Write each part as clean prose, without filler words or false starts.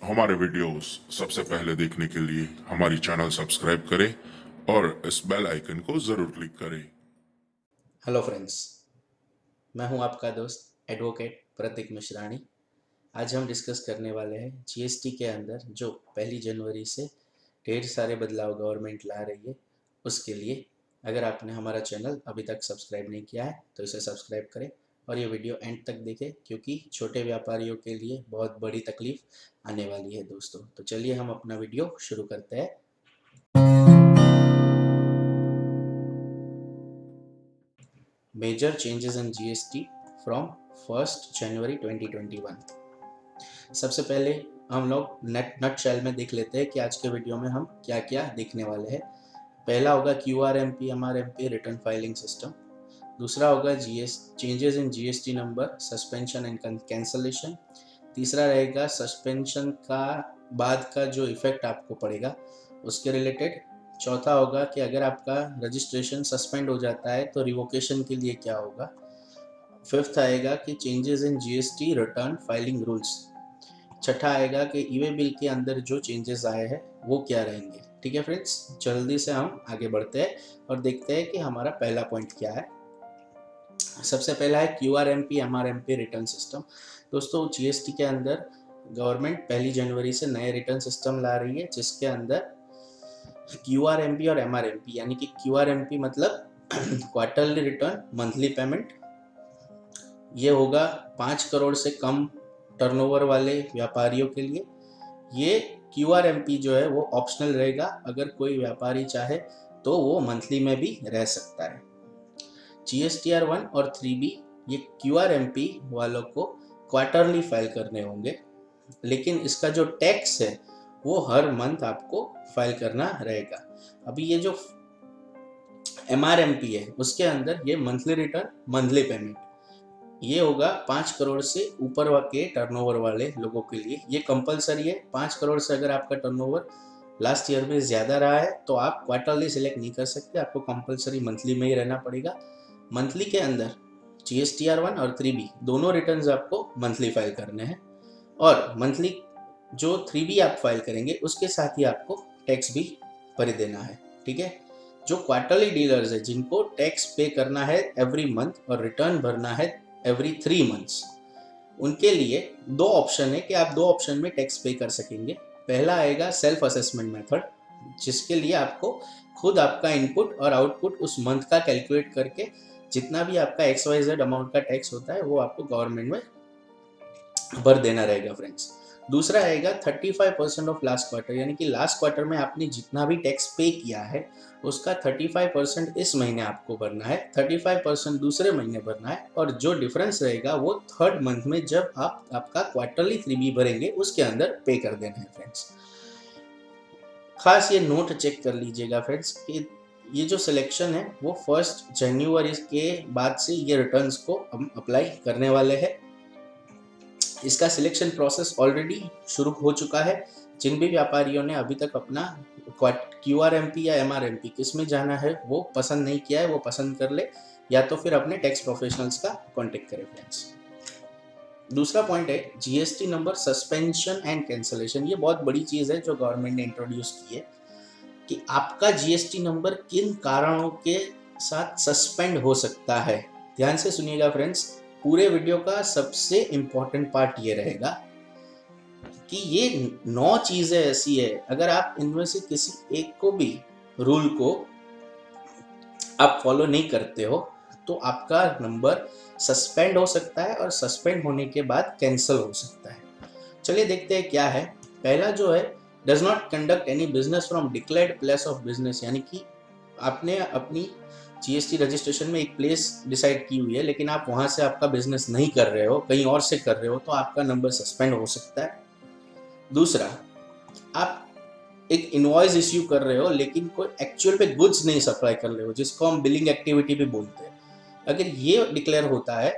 हमारे वीडियोस सबसे पहले देखने के लिए हमारी चैनल सब्सक्राइब करें और इस बेल आइकन को ज़रूर क्लिक करें। हेलो फ्रेंड्स, मैं हूं आपका दोस्त एडवोकेट प्रतीक मिश्राणी। आज हम डिस्कस करने वाले हैं जीएसटी के अंदर जो 1 जनवरी से ढेर सारे बदलाव गवर्नमेंट ला रही है उसके लिए। अगर आपने हमारा चैनल अभी तक सब्सक्राइब नहीं किया है तो इसे सब्सक्राइब करें और ये वीडियो एंड तक देखें, क्योंकि छोटे व्यापारियों के लिए बहुत बड़ी तकलीफ आने वाली है दोस्तों। तो चलिए हम अपना वीडियो शुरू करते हैं। Major changes in GST from 1 January 2021। सबसे पहले हम लोग नट शेल में देख लेते हैं कि आज के वीडियो में हम क्या क्या देखने वाले हैं। पहला होगा QRMP MRMP return filing system. दूसरा होगा changes in GST number suspension and cancellation. तीसरा रहेगा सस्पेंशन का बाद का जो इफेक्ट आपको पड़ेगा उसके रिलेटेड। चौथा होगा कि अगर आपका रजिस्ट्रेशन सस्पेंड हो जाता है तो रिवोकेशन के लिए क्या होगा। फिफ्थ आएगा कि changes in GST return filing rules. छठा आएगा कि ईवे बिल के अंदर जो चेंजेस आए हैं वो क्या रहेंगे। ठीक है फ्रेंड्स, जल्दी से हम आगे बढ़ते हैं और देखते हैं कि हमारा पहला पॉइंट क्या है। सबसे पहला है QRMP MRMP रिटर्न सिस्टम। दोस्तों, जीएसटी के अंदर गवर्नमेंट 1 जनवरी से नए रिटर्न सिस्टम ला रही है, जिसके अंदर QRMP और MRMP, यानी कि QRMP मतलब क्वार्टरली रिटर्न मंथली पेमेंट, ये होगा 5 करोड़ से कम टर्नओवर वाले व्यापारियों के लिए। ये QRMP जो है वो ऑप्शनल रहेगा, अगर कोई व्यापारी चाहे तो वो मंथली में भी रह सकता है। GSTR 1 और 3B, ये QRMP वालों को क्वार्टरली फाइल करने होंगे, लेकिन इसका जो टैक्स है वो हर मंथ आपको फाइल करना रहेगा। अभी ये जो MRMP है उसके अंदर ये मंथली रिटर्न मंथली पेमेंट, ये होगा 5 करोड़ से ऊपर के टर्नओवर वाले लोगों के लिए। ये कंपलसरी है। 5 करोड़ से अगर आपका टर्नओवर लास्ट ईयर में ज़्यादा रहा है तो आप क्वार्टरली सिलेक्ट नहीं कर सकते, आपको कंपलसरी मंथली में ही रहना पड़ेगा। मंथली के अंदर GSTR 1 और 3B दोनों रिटर्न्स आपको मंथली फाइल करने हैं, और मंथली जो 3B आप फाइल करेंगे उसके साथ ही आपको टैक्स भी भर देना है। ठीक है, जो क्वार्टरली डीलर्स है जिनको टैक्स पे करना है एवरी मंथ और रिटर्न भरना है एवरी 3 मंथ्स, उनके लिए दो ऑप्शन है कि आप दो ऑप्शन में टैक्स पे कर सकेंगे। पहला आएगा सेल्फ असेसमेंट मेथड, जिसके लिए आपको खुद आपका इनपुट और आउटपुट उस मंथ का कैलकुलेट करके जितना भी आपका XYZ अमाउंट का टैक्स होता है वो आपको गवर्नमेंट में भर देना रहेगा फ्रेंड्स। दूसरा आएगा 35% ऑफ लास्ट क्वार्टर, यानी कि लास्ट क्वार्टर में आपने जितना भी टैक्स पे किया है उसका 35% इस महीने आपको भरना है, 35% दूसरे महीने भरना है, और जो डिफरेंस रहेगा वो थर्ड मंथ में जब आप आपका क्वार्टरली 3B भरेंगे उसके अंदर पे कर देना है फ्रेंड्स। खास ये नोट चेक कर लीजिएगा फ्रेंड्स कि ये जो सिलेक्शन है वो 1 जनवरी के बाद से ये रिटर्न्स को हम अप्लाई करने वाले हैं। इसका सिलेक्शन प्रोसेस ऑलरेडी शुरू हो चुका है। जिन भी व्यापारियों ने अभी तक अपना QRMP या MRMP किस में जाना है वो पसंद नहीं किया है वो पसंद कर ले, या तो फिर अपने टैक्स प्रोफेशनल्स का कांटेक्ट करें फ्रेंड्स। दूसरा पॉइंट है GST number suspension and cancellation. ये बहुत बड़ी चीज़ है जो गवर्नमेंट ने इंट्रोड्यूस की है कि आपका GST नंबर किन कारणों के साथ सस्पेंड हो सकता है। ध्यान से सुनिएगा फ्रेंड्स, पूरे वीडियो का सबसे इम्पोर्टेंट पार्ट ये रहेगा कि ये 9 चीज़ें ऐसी है, अगर आप इनमें से किसी एक को भी रूल को आप फॉलो नहीं करते हो तो आपका नंबर सस्पेंड हो सकता है, और सस्पेंड होने के बाद कैंसिल हो सकता है। चलिए देखते हैं क्या है। पहला जो है, does not conduct any business from declared place of business, यानी कि आपने अपनी GST रजिस्ट्रेशन में एक प्लेस डिसाइड की हुई है लेकिन आप वहां से आपका बिजनेस नहीं कर रहे हो, कहीं और से कर रहे हो, तो आपका नंबर सस्पेंड हो सकता है। दूसरा, आप एक इनवॉइस इश्यू कर रहे हो लेकिन कोई एक्चुअल पे गुड्स नहीं सप्लाई कर रहे हो, जिसको हम बिलिंग एक्टिविटी भी बोलते हैं, अगर ये डिक्लेयर होता है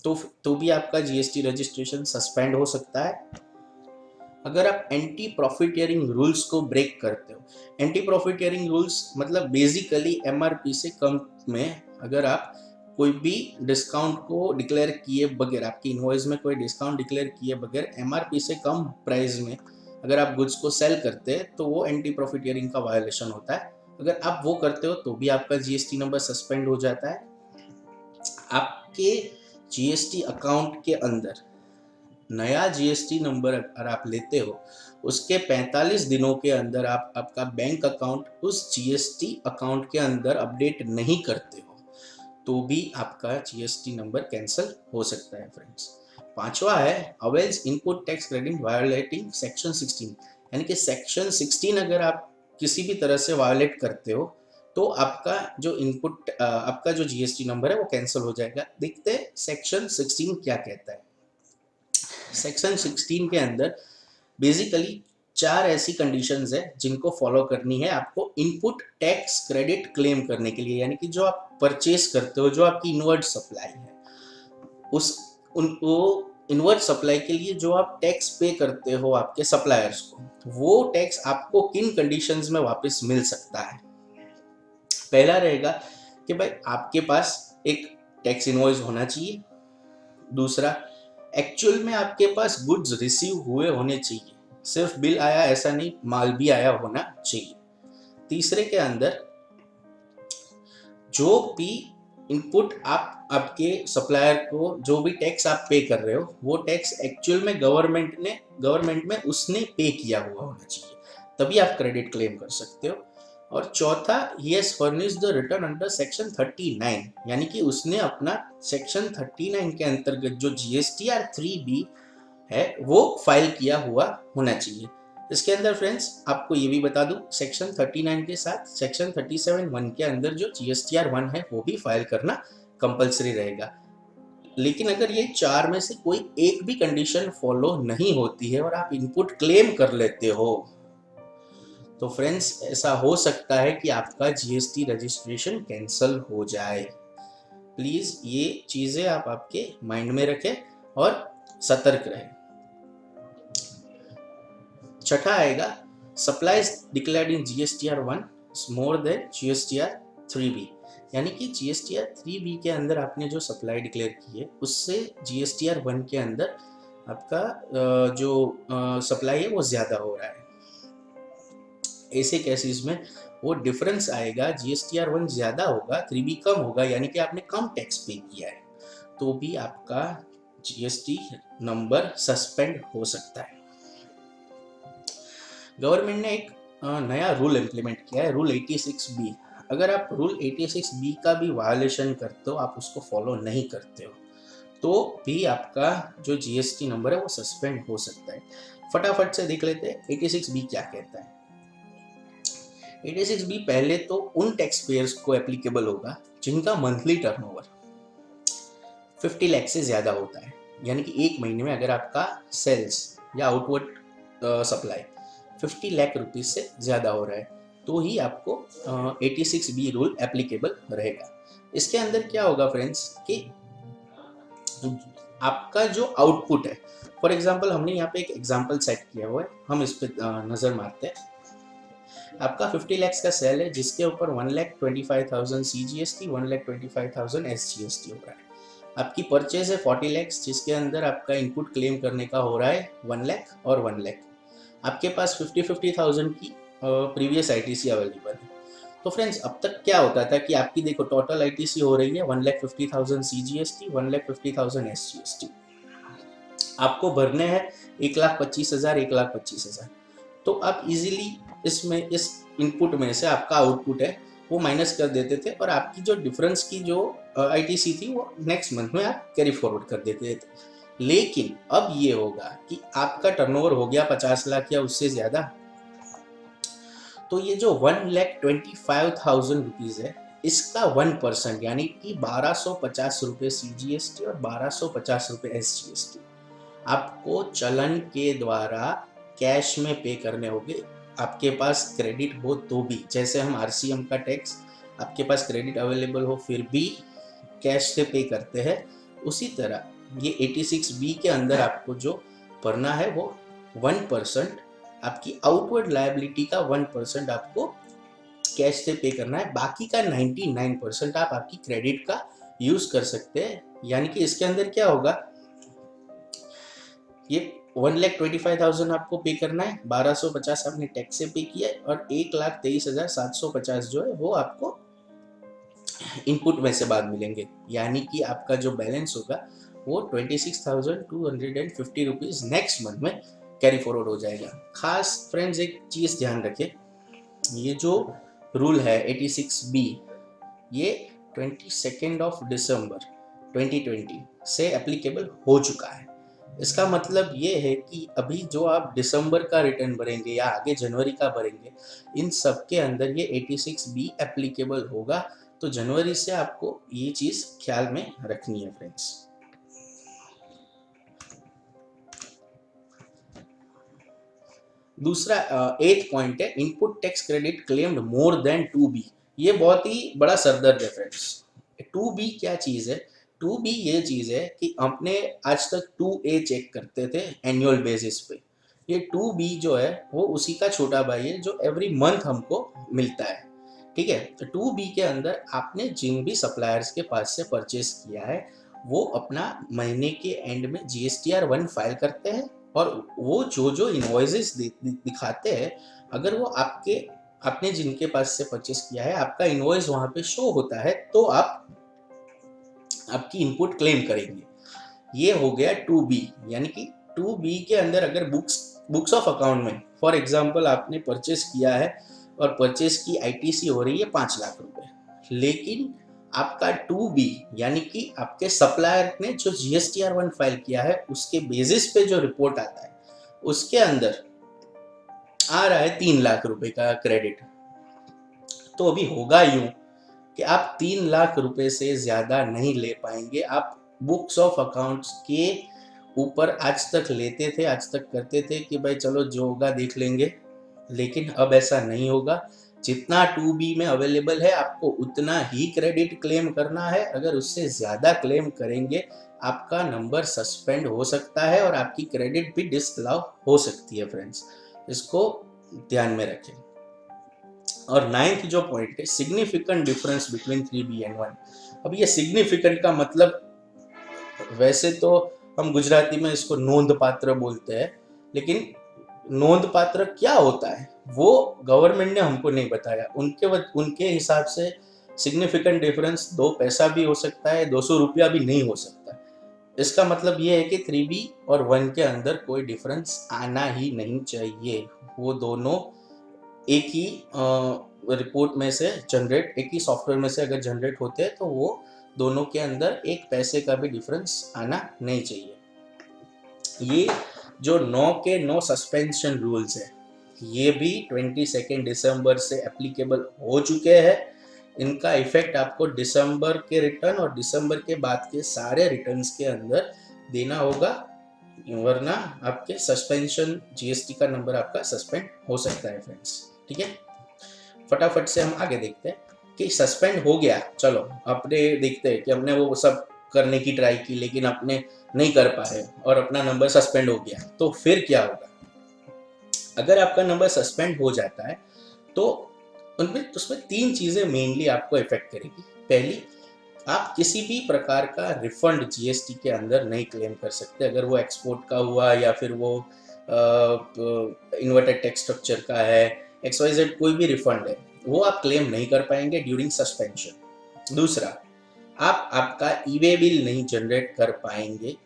तो भी आपका GST रजिस्ट्रेशन सस्पेंड हो सकता है। अगर आप एंटी प्रॉफिटियरिंग रूल्स को ब्रेक करते हो, एंटी प्रॉफिटियरिंग रूल्स मतलब बेसिकली MRP से कम में अगर आप कोई भी डिस्काउंट को डिक्लेयर किए बगैर, आपकी इनवॉइस में कोई डिस्काउंट डिक्लेयर किए बगैर MRP से कम प्राइस में अगर आप गुड्स को सेल करते हैं तो वो एंटी प्रॉफिटियरिंग का वायोलेशन होता है। अगर आप वो करते हो तो भी आपका जीएसटी नंबर सस्पेंड हो जाता है। आपके जीएसटी अकाउंट के अंदर नया जीएसटी नंबर अगर आप लेते हो, उसके 45 दिनों के अंदर आप आपका बैंक अकाउंट उस जीएसटी अकाउंट के अंदर अपडेट नहीं करते हो तो भी आपका जीएसटी नंबर कैंसिल हो सकता है फ्रेंड्स। पांचवा है avails input tax credit violating section 16, यानी कि सेक्शन 16 अगर आप किसी भी तरह से वायोलेट करते हो तो आपका जो इनपुट आपका जो जीएसटी नंबर है वो कैंसिल हो जाएगा। देखते हैं सेक्शन 16 क्या कहता है। सेक्शन 16 के अंदर बेसिकली 4 ऐसी कंडीशंस है जिनको फॉलो करनी है आपको इनपुट टैक्स क्रेडिट क्लेम करने के लिए, यानी कि जो आप परचेस करते हो, जो आपकी इनवर्ट सप्लाई है, उस उनको इनवर्ट सप्लाई के लिए जो आप टैक्स पे करते हो आपके सप्लायर्स को, वो टैक्स आपको किन कंडीशंस में वापस मिल सकता है। पहला रहेगा कि भाई आपके पास एक टैक्स इनवॉइस होना चाहिए। दूसरा, एक्चुअल में आपके पास गुड्स रिसीव हुए होने चाहिए, सिर्फ बिल आया ऐसा नहीं, माल भी आया होना चाहिए। तीसरे के अंदर जो भी इनपुट आप आपके सप्लायर को जो भी टैक्स आप पे कर रहे हो वो टैक्स एक्चुअल में गवर्नमेंट में उसने पे किया हुआ होना चाहिए, तभी आप क्रेडिट क्लेम कर सकते हो। और चौथा, he has furnished the return under section 39, यानी कि उसने अपना सेक्शन 39 के अंतर्गत जो जीएसटीआर 3B है वो फाइल किया हुआ होना चाहिए। इसके अंदर फ्रेंड्स आपको ये भी बता दूं, सेक्शन 39 के साथ सेक्शन 37(1) के अंदर जो जीएसटीआर 1 है वो भी फाइल करना कंपलसरी रहेगा। लेकिन अगर ये 4 में से कोई एक भी कंडीशन फॉलो नहीं होती है और आप इनपुट क्लेम कर लेते हो तो फ्रेंड्स ऐसा हो सकता है कि आपका जीएसटी रजिस्ट्रेशन कैंसिल हो जाए। प्लीज ये चीजें आप आपके माइंड में रखें और सतर्क रहें। छठा आएगा supplies declared in GSTR 1 is more than GSTR 3B, यानी कि जीएसटीआर 3B के अंदर आपने जो सप्लाई डिक्लेयर की है उससे जीएसटीआर 1 के अंदर आपका जो सप्लाई है वो ज़्यादा हो रहा है। ऐसे केसेस में वो डिफरेंस आएगा, जीएसटीआर 1 ज़्यादा होगा 3B कम होगा, यानी कि आपने कम टैक्स पे किया है तो भी आपका जीएसटी नंबर सस्पेंड हो सकता है। गवर्नमेंट ने एक नया रूल इम्प्लीमेंट किया है, रूल 86B। अगर आप रूल 86B का भी वायोलेशन करते हो, आप उसको फॉलो नहीं करते हो तो भी आपका जो जीएसटी नंबर है वो सस्पेंड हो सकता है। फटाफट से देख लेते हैं 86B क्या कहता है। 86B पहले तो उन टैक्स पेयर्स को एप्लीकेबल होगा जिनका मंथली टर्नओवर 50 लाख से ज़्यादा होता है, यानी कि एक महीने में अगर आपका सेल्स या आउटवर्ड सप्लाई 50 लाख रुपीज से ज़्यादा हो रहा है तो ही आपको 86B रूल एप्लीकेबल रहेगा। इसके अंदर क्या होगा फ्रेंड्स कि आपका जो आउटपुट है, फॉर एग्जांपल हमने यहाँ पे एक एग्जांपल सेट किया हुआ है, हम इस पे नज़र मारते हैं। आपका 50 लाख का सेल है जिसके ऊपर 1,25,000 CGST 1,25,000 SGST हो रहा है। आपकी परचेज है 40 लाख जिसके अंदर आपका इनपुट क्लेम करने का हो रहा है 1 लाख और 1 लाख। आपके पास 50,000 की प्रीवियस आईटीसी अवेलेबल है। तो फ्रेंड्स अब तक क्या होता था कि आपकी देखो टोटल आईटीसी हो रही है 1,50,000 CGST 1,50,000 SGST, आपको भरने हैं 1,25,000 1,25,000। तो आप इजीली इसमें इस इनपुट में से आपका आउटपुट है वो माइनस कर देते थे और आपकी जो डिफरेंस की जो आईटीसी थी वो नेक्स्ट मंथ में आप कैरी फॉरवर्ड कर देते थे। लेकिन अब ये होगा कि आपका टर्नओवर हो गया 50 लाख या उससे ज्यादा, तो ये जो 1,25,000 रुपीज है इसका 1% यानी कि 1,250 रुपये CGST और 1,250 रुपये SGST आपको चलन के द्वारा कैश में पे करने होंगे। आपके पास क्रेडिट हो तो भी, जैसे हम RCM का टैक्स आपके पास क्रेडिट अवेलेबल हो फिर भी कैश से पे करते हैं, उसी तरह ये 86B के अंदर आपको जो भरना है वो 1%, आपकी आउटवर्ड लायबिलिटी का 1% आपको कैश से पे करना है, बाकी का 99% आप आपकी क्रेडिट का यूज कर सकते हैं। यानी कि इसके अंदर क्या होगा, ये 1,25,000 आपको पे करना है, 1,250 आपने टैक्स से पे किया है और 1,23,750 जो है वो आपको इनपुट में से बाद मिलेंगे, यानी कि आपका जो बैलेंस होगा वो 26,250 रुपीज नेक्स्ट मंथ में कैरी फॉरवर्ड हो जाएगा। खास फ्रेंड्स एक चीज ध्यान रखें, ये जो रूल है 86B, ये 22 दिसंबर 2020 से एप्लीकेबल हो चुका है। इसका मतलब ये है कि अभी जो आप दिसंबर का रिटर्न भरेंगे या आगे जनवरी का भरेंगे, इन सब के अंदर ये 86B एप्लीकेबल होगा। तो जनवरी से आपको ये चीज ख्याल में रखनी है फ्रेंड्स। दूसरा 8th पॉइंट है input tax credit claimed more than 2B। ये बहुत ही बड़ा सरदर्द है फ्रेंड्स। 2B क्या चीज है? 2B ये चीज है कि अपने आज तक 2A चेक करते थे एनुअल बेसिस पे। ये 2B जो है वो उसी का छोटा भाई है जो एवरी मंथ हमको मिलता है। ठीक है, तो 2B के अंदर आपने जिन भी सप्लायर्स के पास से परचेस किया है वो अपना महीने के एंड में GSTR 1 फाइल करते हैं और वो जो जो इनवॉइसेस दिखाते हैं, अगर वो आपने जिनके पास से परचेस किया है आपका इनवॉइस वहां पे शो होता है तो आप आपकी इनपुट क्लेम करेंगे। ये हो गया 2B, यानी कि 2B के अंदर अगर बुक्स ऑफ अकाउंट में फॉर एग्जांपल आपने परचेस किया है और परचेस की ITC हो रही है 5 लाख रुपए, लेकिन आपका 2B यानी कि आपके सप्लायर ने जो GSTR 1 फाइल किया है उसके बेसिस पे जो रिपोर्ट आता है उसके अंदर आ रहा है 3 लाख रुपए का क्रेडिट। तो अभी होगा यूं कि आप 3 लाख रुपए से ज्यादा नहीं ले पाएंगे। आप बुक्स ऑफ अकाउंट्स के ऊपर आज तक लेते थे, आज तक करते थे कि भाई चलो जो होगा देख लेंगे, लेकिन अब ऐसा नहीं होगा। जितना 2B में अवेलेबल है आपको उतना ही क्रेडिट क्लेम करना है। अगर उससे ज्यादा क्लेम करेंगे आपका नंबर सस्पेंड हो सकता है और आपकी क्रेडिट भी डिसअलाउ हो सकती है फ्रेंड्स, इसको ध्यान में रखें। और 9th जो पॉइंट है significant difference between 3B and 1। अब ये सिग्निफिकेंट का मतलब वैसे तो हम गुजराती में इसको नोंधपात्र बोलते हैं, लेकिन नोंधपात्र क्या होता है वो गवर्नमेंट ने हमको नहीं बताया। उनके हिसाब से सिग्निफिकेंट डिफरेंस 2 पैसा भी हो सकता है, 200 रुपया भी नहीं हो सकता। इसका मतलब ये है कि 3B और 1 के अंदर कोई डिफरेंस आना ही नहीं चाहिए। वो दोनों एक ही रिपोर्ट में से जनरेट, एक ही सॉफ्टवेयर में से अगर जनरेट होते हैं तो वो दोनों के अंदर एक पैसे का भी डिफरेंस आना नहीं चाहिए। ये जो 9 के 9 सस्पेंशन रूल्स है ये भी 22 दिसंबर से एप्लीकेबल हो चुके हैं। इनका इफेक्ट आपको दिसंबर के रिटर्न और दिसंबर के बाद के सारे रिटर्न्स के अंदर देना होगा, वरना आपके सस्पेंशन GST का नंबर आपका सस्पेंड हो सकता है फ्रेंड्स। ठीक है, फटाफट से हम आगे देखते हैं कि सस्पेंड हो गया, चलो अपने देखते हैं कि हमने वो सब करने की ट्राई की लेकिन अपने नहीं कर पाए और अपना नंबर सस्पेंड हो गया, तो फिर क्या होगा। अगर आपका नंबर सस्पेंड हो जाता है तो उसमें 3 चीजें मेनली आपको इफेक्ट करेगी। पहली, आप किसी भी प्रकार का रिफंड GST के अंदर नहीं क्लेम कर सकते। अगर वो एक्सपोर्ट का हुआ या फिर वो इन्वर्टेड टैक्स स्ट्रक्चर का है, XYZ कोई भी रिफंड है वो आप क्लेम नहीं कर पाएंगे ड्यूरिंग सस्पेंशन। दूसरा, आप आपका ई-वे बिल नहीं जनरेट कर पाएंगे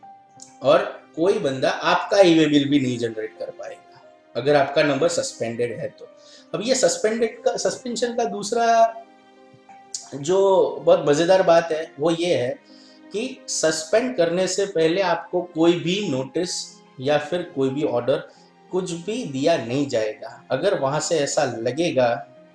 और कोई बंदा आपका ई-वे बिल भी नहीं जनरेट कर पाएगा अगर आपका नंबर सस्पेंडेड है तो। अब ये सस्पेंशन का दूसरा जो बहुत मजेदार बात है वो ये है कि सस्पेंड करने से पहले आपको कोई भी नोटिस या फिर कोई भी ऑर्डर कुछ भी दिया नहीं जाएगा। अगर वहां से ऐसा लगेगा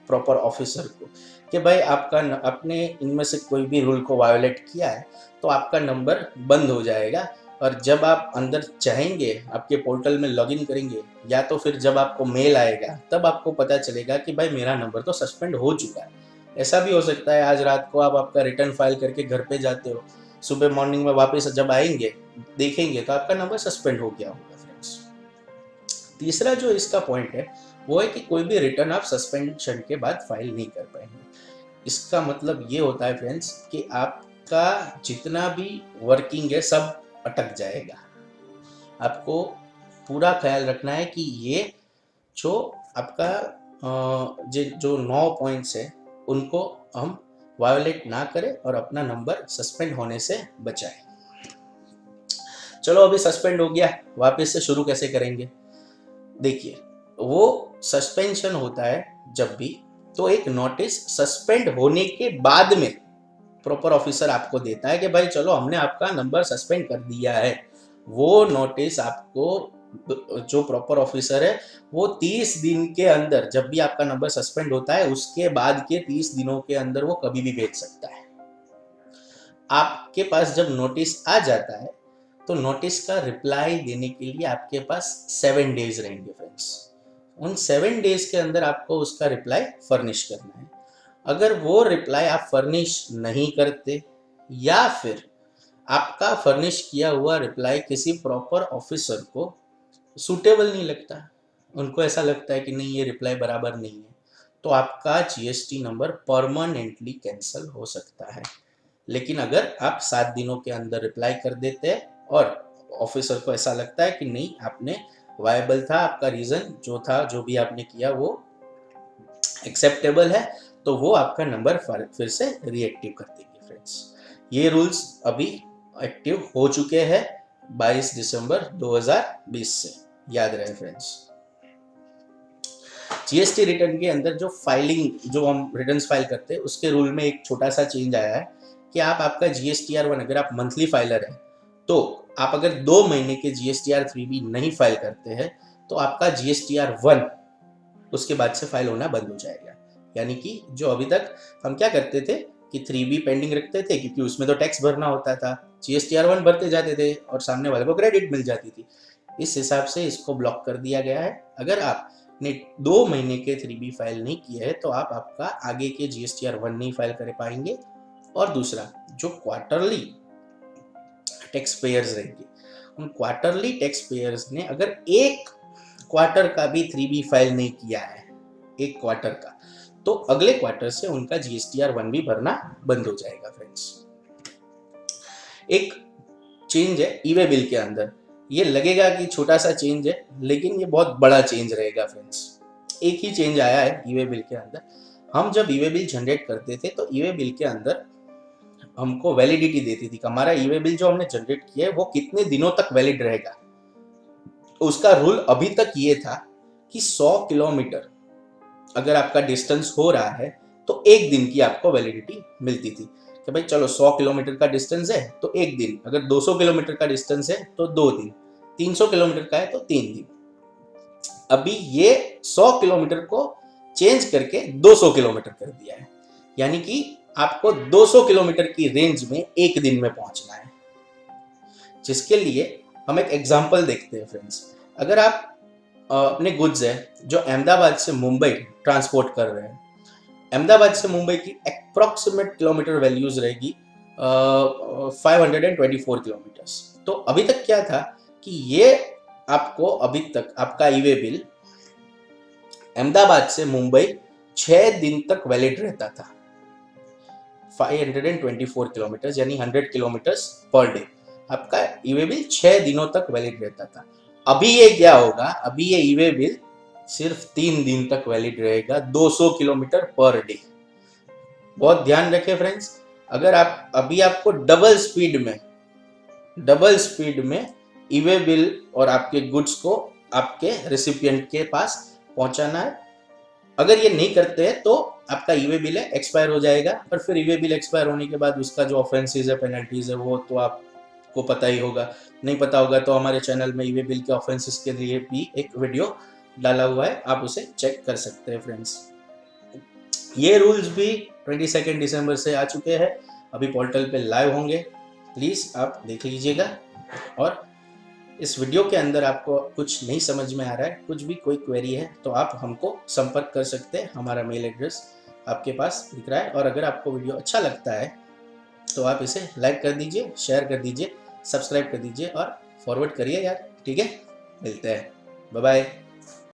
प्रॉपर ऑफिसर को कि भाई आपने इनमें से कोई भी रूल को वायोलेट किया है तो आपका नंबर बंद हो जाएगा। और जब आप अंदर चाहेंगे आपके पोर्टल में लॉगिन करेंगे या तो फिर जब आपको मेल आएगा तब आपको पता चलेगा कि भाई मेरा नंबर तो सस्पेंड हो चुका है। ऐसा भी हो सकता है आज रात को आप आपका रिटर्न फाइल करके घर पे जाते हो, सुबह मॉर्निंग में वापस जब आएंगे देखेंगे तो आपका नंबर सस्पेंड हो गया होगा फ्रेंड्स। तीसरा जो इसका पॉइंट है वो है कि कोई भी रिटर्न आप सस्पेंशन के बाद फाइल नहीं कर पाएंगे। इसका मतलब ये होता है फ्रेंड्स कि आपका जितना भी वर्किंग है सब अटक जाएगा। आपको पूरा ख्याल रखना है कि ये जो आपका जो 9 पॉइंट्स है उनको हम वायोलेट ना करें और अपना नंबर सस्पेंड होने से बचाएं। चलो अभी सस्पेंड हो गया, वापस से शुरू कैसे करेंगे? देखिए, वो सस्पेंशन होता है जब भी तो एक नोटिस सस्पेंड होने के बाद में प्रॉपर ऑफिसर आपको देता है कि भाई चलो हमने आपका नंबर सस्पेंड कर दिया है। वो नोटिस आपको जो प्रॉपर ऑफिसर है वो 30 दिन के अंदर, जब भी आपका नंबर सस्पेंड होता है उसके बाद के 30 दिनों के अंदर वो कभी भी भेज सकता है। आपके पास जब नोटिस आ जाता है तो नोटिस का रिप्लाई देने के लिए आपके पास 7 डेज रहेंगे फ्रेंड्स। उन 7 डेज के अंदर आपको उसका रिप्लाई फर्निश करना है। अगर वो रिप्लाई आप फर्निश नहीं करते या फिर आपका फर्निश किया हुआ रिप्लाई किसी प्रॉपर ऑफिसर को सूटेबल नहीं लगता, उनको ऐसा लगता है कि नहीं ये रिप्लाई बराबर नहीं है, तो आपका जीएसटी नंबर परमानेंटली कैंसिल हो सकता है। लेकिन अगर आप 7 दिनों के अंदर रिप्लाई कर देते हैं और ऑफिसर को ऐसा लगता है कि नहीं आपने वायबल था, आपका रीजन जो था, जो भी आपने किया वो एक्सेप्टेबल है, तो वो आपका नंबर फिर से रीएक्टिव कर देंगे फ्रेंड्स। ये रूल्स अभी एक्टिव हो चुके हैं 22 दिसंबर 2020 से, याद रहे फ्रेंड्स। जीएसटी रिटर्न के अंदर जो फाइलिंग, जो हम रिटर्न्स फाइल करते हैं उसके रूल में एक छोटा सा चेंज आया है कि आप आपका GSTR 1, अगर आप मंथली फाइलर हैं तो आप अगर 2 महीने के GSTR 3B नहीं फाइल करते हैं तो आपका GSTR 1 उसके बाद से फाइल होना बंद हो जाएगा। यानी कि जो अभी तक हम क्या करते थे कि 3B पेंडिंग रखते थे क्योंकि उसमें तो टैक्स भरना होता था, GSTR 1 भरते जाते थे और सामने वाले को क्रेडिट मिल जाती थी। इस हिसाब से इसको ब्लॉक कर दिया गया है। अगर आपने 2 महीने के 3B फाइल नहीं किए है तो आप आपका आगे के GSTR 1 नहीं फाइल कर पाएंगे। और दूसरा, जो क्वार्टरली टैक्स पेयर्स रहेंगे, उन क्वार्टरली टैक्स पेयर्स ने अगर एक क्वार्टर का भी 3B फाइल नहीं किया है, एक क्वार्टर का, तो अगले क्वार्टर से उनका GSTR 1 भी भरना बंद हो जाएगा फ्रेंड्स। एक चेंज है ई-वे बिल के अंदर, ये लगेगा कि छोटा सा चेंज है लेकिन ये बहुत बड़ा चेंज रहेगा फ्रेंड्स। एक ही चेंज आया है ई-वे बिल के अंदर। हम जब ई-वे बिल जनरेट करते थे तो ई-वे बिल के अंदर हमको वैलिडिटी देती थी कि हमारा ई-वे बिल जो हमने जनरेट किया है वो कितने दिनों तक वैलिड रहेगा। उसका रूल अभी तक ये था कि 100 किलोमीटर अगर आपका डिस्टेंस हो रहा है तो 1 दिन की आपको वैलिडिटी मिलती थी कि भाई चलो 100 किलोमीटर का डिस्टेंस है तो 1 दिन, अगर 200 किलोमीटर का डिस्टेंस है तो 2 दिन, 300 किलोमीटर का है तो 3 दिन। अभी ये 100 किलोमीटर को चेंज करके 200 किलोमीटर कर दिया है, यानी कि आपको 200 किलोमीटर की रेंज में 1 दिन में पहुंचना है। जिसके लिए हम एक एग्जांपल देखते हैं फ्रेंड्स। अगर आप अपने गुड्स है जो अहमदाबाद से मुंबई ट्रांसपोर्ट कर रहे हैं, अहमदाबाद से मुंबई की अप्रोक्सीमेट किलोमीटर वैल्यूज रहेगी 524 किलोमीटर्स। तो अभी तक क्या था कि ये आपको अभी तक आपका ई-वे बिल अहमदाबाद से मुंबई 6 दिन तक वैलिड रहता था, 524 किलोमीटर यानी 100 किलोमीटर्स पर डे आपका ई-वे बिल 6 दिनों तक वैलिड रहता था। अभी ये क्या होगा, अभी ये ई-वे बिल सिर्फ 3 दिन तक वैलिड रहेगा, 200 किलोमीटर पर डे। बहुत ध्यान रखें फ्रेंड्स, अगर आप अभी आपको डबल स्पीड में ई-वे बिल और आपके गुड्स को आपके रेसिपिएंट के पास पहुंचाना है। अगर ये नहीं करते हैं तो आपका ई-वे बिल है एक्सपायर हो जाएगा, और फिर ई-वे बिल एक्सपायर होने के बाद उसका जो ऑफेंसेस है, पेनल्टीज है, वो तो आपको पता ही होगा। नहीं पता होगा तो हमारे चैनल में ई-वे बिल के ऑफेंसेस के लिए भी एक वीडियो डाला हुआ है, आप उसे चेक कर सकते हैं फ्रेंड्स। ये रूल्स भी 22 दिसंबर से आ चुके हैं, अभी पोर्टल पे लाइव होंगे, प्लीज़ आप देख लीजिएगा। और इस वीडियो के अंदर आपको कुछ नहीं समझ में आ रहा है, कुछ भी कोई क्वेरी है तो आप हमको संपर्क कर सकते हैं, हमारा मेल एड्रेस आपके पास दिख रहा है। और अगर आपको वीडियो अच्छा लगता है तो आप इसे लाइक कर दीजिए, शेयर कर दीजिए, सब्सक्राइब कर दीजिए और फॉरवर्ड करिए यार, ठीक है। मिलते हैं, बाय बाय।